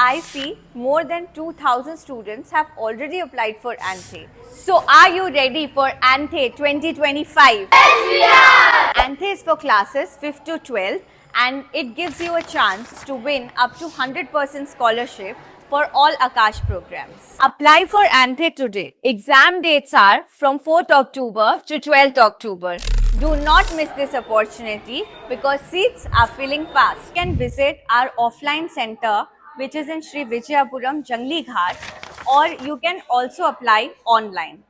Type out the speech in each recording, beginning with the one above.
I see more than 2,000 students have already applied for ANTHE. So are you ready for ANTHE 2025? Yes, we are! ANTHE is for classes 5th to 12th and it gives you a chance to win up to 100% scholarship for all Akash programs. Apply for ANTHE today. Exam dates are from 4th October to 12th October. Do not miss this opportunity because seats are filling fast. You can visit our offline center which is in Sri Vijayapuram, Jangli Ghat, or you can also apply online.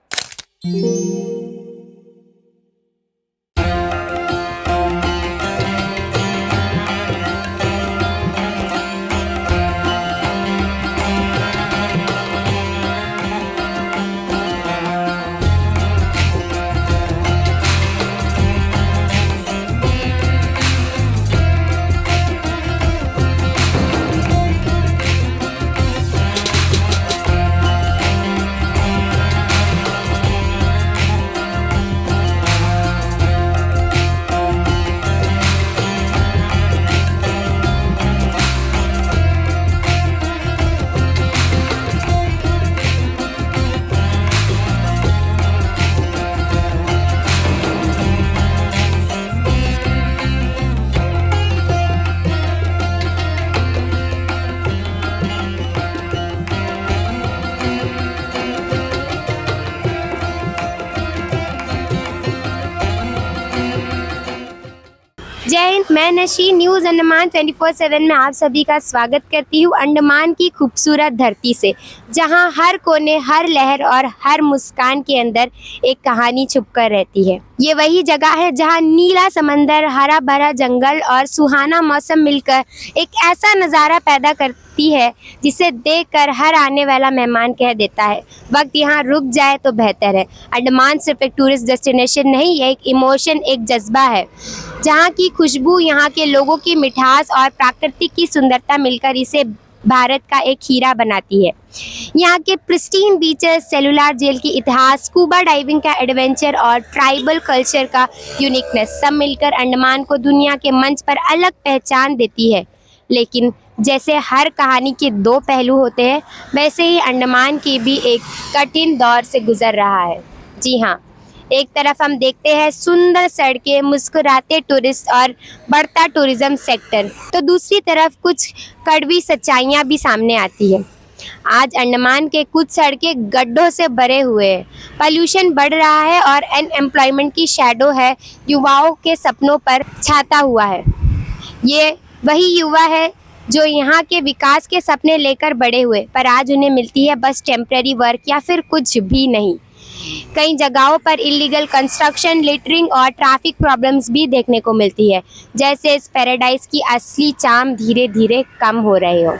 जय हिंद। मैं नशी news Andaman 24/7 में आप सभी का स्वागत करती हूँ अंडमान की खूबसूरत धरती से, जहाँ हर कोने, हर लहर और हर मुस्कान के अंदर एक कहानी छुपकर रहती है। ये वही जगह है जहाँ नीला समंदर, हरा भरा जंगल और सुहाना मौसम मिलकर एक ऐसा नज़ारा पैदा करती है जिसे देखकर हर आने वाला मेहमान कह देता है वक्त यहाँ रुक जाए तो बेहतर है। अंडमान सिर्फ एक टूरिस्ट डेस्टिनेशन नहीं, यह एक इमोशन, एक जज्बा है जहाँ की खुशबू, यहाँ के लोगों की मिठास और प्रकृति की सुंदरता मिलकर इसे भारत का एक हीरा बनाती है। यहाँ के प्रिस्टीन बीचेस, सेलुलर जेल की इतिहास, स्कूबा डाइविंग का एडवेंचर और ट्राइबल कल्चर का यूनिकनेस सब मिलकर अंडमान को दुनिया के मंच पर अलग पहचान देती है। लेकिन जैसे हर कहानी के दो पहलू होते हैं, वैसे ही अंडमान की भी एक कठिन दौर से गुजर रहा है। जी हाँ, एक तरफ हम देखते हैं सुंदर सड़कें, मुस्कुराते टूरिस्ट और बढ़ता टूरिज्म सेक्टर, तो दूसरी तरफ कुछ कड़वी सच्चाइयाँ भी सामने आती है। आज अंडमान के कुछ सड़कें गड्ढों से भरे हुए हैं, पॉल्यूशन बढ़ रहा है और अनएम्प्लॉयमेंट की शैडो है युवाओं के सपनों पर छाता हुआ है। ये वही युवा है जो यहाँ के विकास के सपने लेकर बड़े हुए, पर आज उन्हें मिलती है बस टेम्पररी वर्क या फिर कुछ भी नहीं। कई जगहों पर इलीगल कंस्ट्रक्शन, लिटरिंग और ट्रैफिक प्रॉब्लम्स भी देखने को मिलती है, जैसे इस पैराडाइज की असली चार्म धीरे धीरे कम हो रहे हो।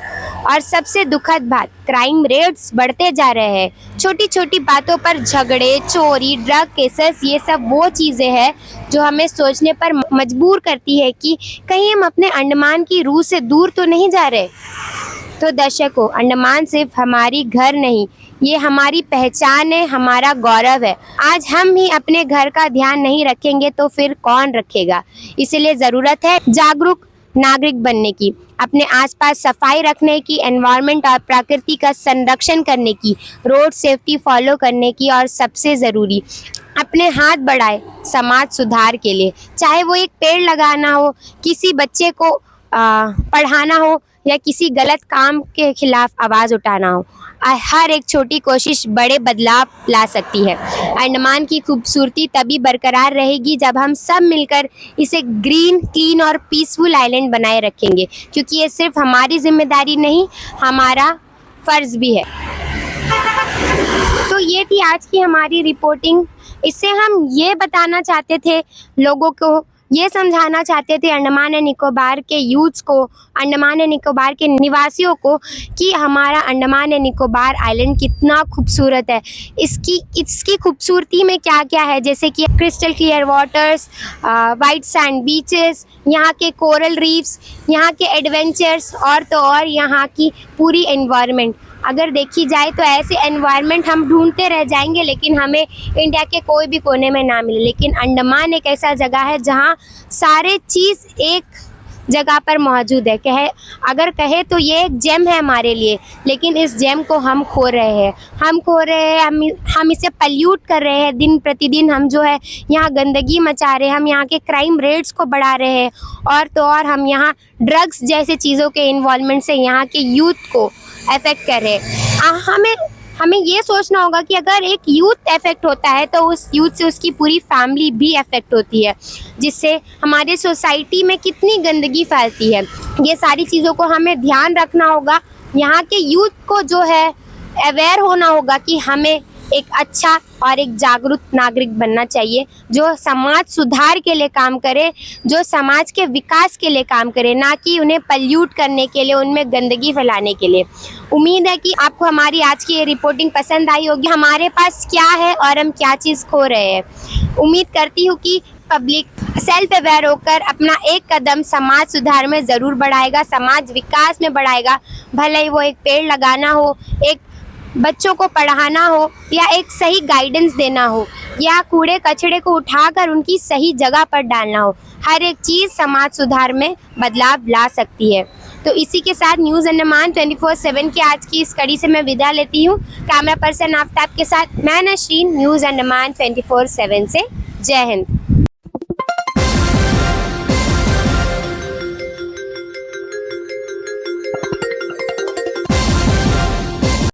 और सबसे दुखद बात, क्राइम रेट्स बढ़ते जा रहे हैं। छोटी छोटी बातों पर झगड़े, चोरी, ड्रग केसेस, ये सब वो चीज़ें हैं जो हमें सोचने पर मजबूर करती है कि कहीं हम अपने अंडमान की रूह से दूर तो नहीं जा रहे। तो दर्शकों, अंडमान सिर्फ हमारी घर नहीं, ये हमारी पहचान है, हमारा गौरव है। आज हम ही अपने घर का ध्यान नहीं रखेंगे तो फिर कौन रखेगा। इसलिए ज़रूरत है जागरूक नागरिक बनने की, अपने आसपास सफाई रखने की, एनवायरनमेंट और प्रकृति का संरक्षण करने की, रोड सेफ्टी फॉलो करने की और सबसे ज़रूरी अपने हाथ बढ़ाए समाज सुधार के लिए। चाहे वो एक पेड़ लगाना हो, किसी बच्चे को पढ़ाना हो या किसी गलत काम के खिलाफ आवाज़ उठाना हो, हर एक छोटी कोशिश बड़े बदलाव ला सकती है। अंडमान की खूबसूरती तभी बरकरार रहेगी जब हम सब मिलकर इसे ग्रीन, क्लीन और पीसफुल आइलैंड बनाए रखेंगे, क्योंकि ये सिर्फ हमारी जिम्मेदारी नहीं, हमारा फ़र्ज़ भी है। तो ये थी आज की हमारी रिपोर्टिंग। इससे हम ये बताना चाहते थे लोगों को, ये समझाना चाहते थे अंडमान एंड निकोबार के यूथ्स को, अंडमान एंड निकोबार के निवासियों को कि हमारा अंडमान एंड निकोबार आइलैंड कितना खूबसूरत है। इसकी खूबसूरती में क्या क्या है, जैसे कि crystal clear waters, white sand beaches, यहाँ के कोरल रीफ्स, यहाँ के एडवेंचर्स और तो और यहाँ की पूरी एनवायरनमेंट। अगर देखी जाए तो ऐसे एनवायरनमेंट हम ढूंढते रह जाएंगे लेकिन हमें इंडिया के कोई भी कोने में ना मिले। लेकिन अंडमान एक ऐसा जगह है जहाँ सारे चीज़ एक जगह पर मौजूद है। अगर कहे तो ये एक जेम है हमारे लिए, लेकिन इस जेम को हम खो रहे हैं। हम इसे पल्यूट कर रहे हैं। दिन प्रतिदिन हम जो है यहाँ गंदगी मचा रहे हैं, हम यहाँ के क्राइम रेट्स को बढ़ा रहे हैं, और तो और हम यहाँ ड्रग्स जैसे चीज़ों के इन्वॉल्वमेंट से यहाँ के यूथ को अफेक्ट कर रहे हैं। हमें ये सोचना होगा कि अगर एक यूथ अफेक्ट होता है तो उस यूथ से उसकी पूरी फैमिली भी अफेक्ट होती है, जिससे हमारे सोसाइटी में कितनी गंदगी फैलती है। ये सारी चीज़ों को हमें ध्यान रखना होगा। यहाँ के यूथ को जो है अवेयर होना होगा कि हमें एक अच्छा और एक जागरूक नागरिक बनना चाहिए, जो समाज सुधार के लिए काम करे, जो समाज के विकास के लिए काम करे, ना कि उन्हें पल्यूट करने के लिए, उनमें गंदगी फैलाने के लिए। उम्मीद है कि आपको हमारी आज की ये रिपोर्टिंग पसंद आई होगी। हमारे पास क्या है और हम क्या चीज़ खो रहे हैं। उम्मीद करती हूँ कि पब्लिक सेल्फ अवेयर होकर अपना एक कदम समाज सुधार में ज़रूर बढ़ाएगा, समाज विकास में बढ़ाएगा। भले ही वो एक पेड़ लगाना हो, एक बच्चों को पढ़ाना हो, या एक सही गाइडेंस देना हो, या कूड़े कचड़े को उठाकर उनकी सही जगह पर डालना हो। हर एक चीज़ समाज सुधार में बदलाव ला सकती है। तो इसी के साथ न्यूज़ अंडमान 24/7 की आज की इस कड़ी से मैं विदा लेती हूँ। कैमरा पर्सन आफ्ताब के साथ मैं नशीन, न्यूज़ अंडमान 24/7 से। जय हिंद।